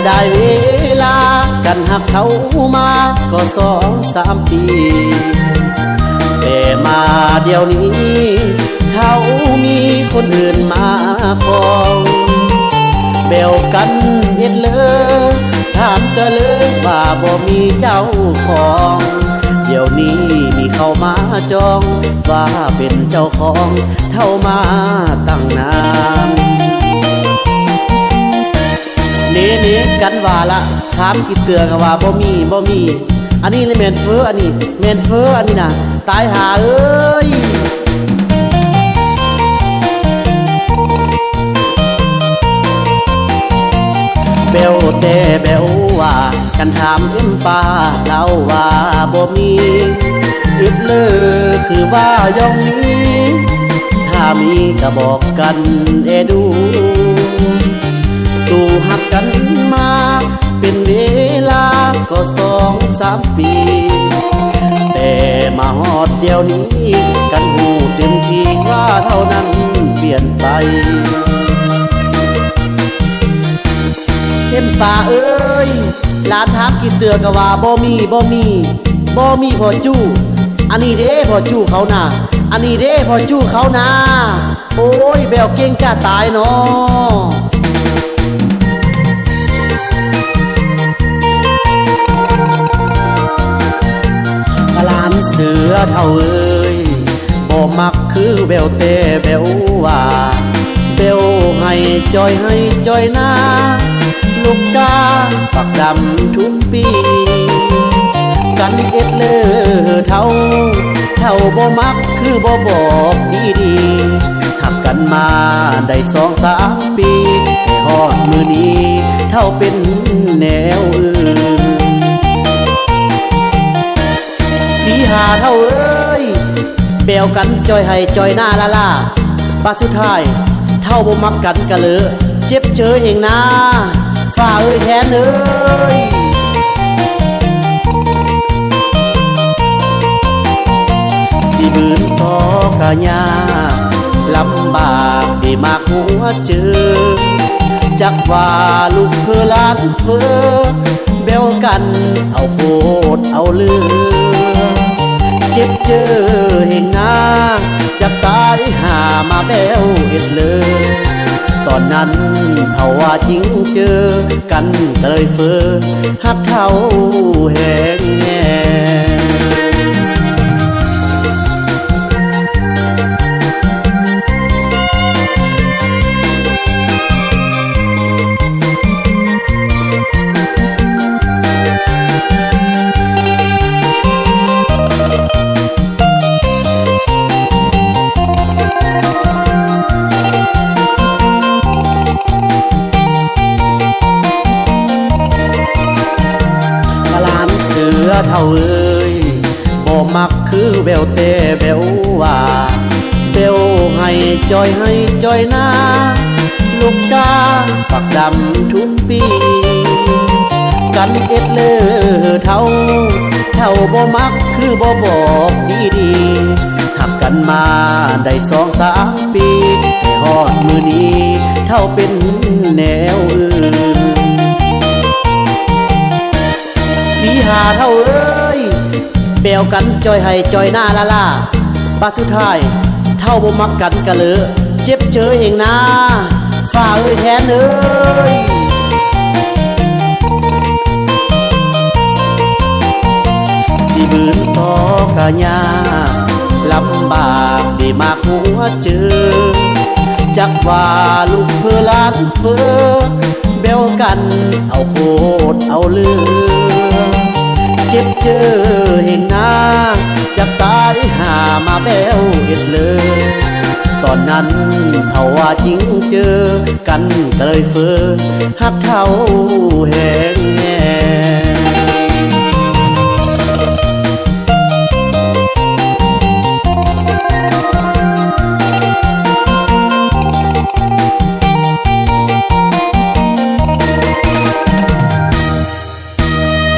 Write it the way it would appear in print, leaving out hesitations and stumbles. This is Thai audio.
ได้เวลากันหักเขามาก็2-3 ปีแต่มาเดี๋ยวนี้เขามีคนอื่นมาครองเบลกันเฮ็ดเลยถามเธอเลยว่าบ่มีเจ้าของเดี๋ยวนี้มีเขามาจองว่าเป็นเจ้าของเท่ามาตั้งนานนี่กันว่าละถามกี่เตือกันว่าบ่มีอันนี้เลยแมนเฟออันนี้แมนเฟออันนี้น่ะตายหาเอ้ยเบลแต่เบลว่ากันถามเอ็มป้าเล่าว่าบ่มีอิดเลยคือว่าย่อมมีถ้ามีก็บอกกันดูตูหักกันมาเป็นเวลาก็2-3 ปีแต่มาฮอดเดี๋ยวนี้กันหูเต็มทีว่าเท่านั้นเปลี่ยนไปเห็นป่าเอ้ยหลานถามกี่เตือก็ว่าบ่มีพอจู้อันนี้เด้พอจู้เขาน่ะอันนี้เด้พอจู้เขาน่ะโอ้ยแบวเก่งจ้าตายเนาะหลานเสือเท่าเอ้ยบ่มักคือแบวแต่แบวว่าเบลให้จอยหน้าลูกกาปักดำทุกปีกันเอ็ดเลยเท่าบ่มักคือบ่บอกดีหักกันมาได้2-3 ปีแต่ฮอดมือนี้เท่าเป็นแนวอื่นสีหาเท่าเอ้ยแบวกันจอยให้จอยหน้าล่ะป้าสุดท้ายเท่าบ่มักกันกะเลยเจ็บเจอเองนะฝ่าเอ้ยแทนเอ้ยที่บืนต่อกะยาลำบากที่มากหัวเจอจักว่าลูกเพื่อล้านเฟอเบลกันเอาโคตรเอาเลือเจ็บเจอเองนะจักตายหามาแบวเห็ดเลยตอนนั้นเขาว่าจริงเจอกันเลยเฟอหักเท่าแหงแง่เท่าเอ้ยบ่มักคือแววแต่แววว่าเบลให้จอยหน้าลูกกาปักดำทุกปีกันเอ็ดเลยเท่าบ่มักคือบ่บอกดีหักกันมาได้2-3 ปีแต่ฮอดมือนี้เท่าเป็นแนวอื่นสีหาเท่าเอ้ยแบวกันจอยให้จอยหน้าล่ะป้าสุดท้ายเท่าบ่มักกันกะเลยเจ็บเจอเองนะฝ่าเอ้ยแทนเอ้ยที่บืนต่อกะยาลำบากที่มากหัวเจอจักว่าลูกเพื่อล้านเฟอเบลกันเอาโคตรเอาเลือเจ็บเจอเห็นหน้าจักตายหามาแบวเห็ดเลยตอนนั้นเขาว่าจริงเจอกันเลยเฟอหักเท่าแหงแง่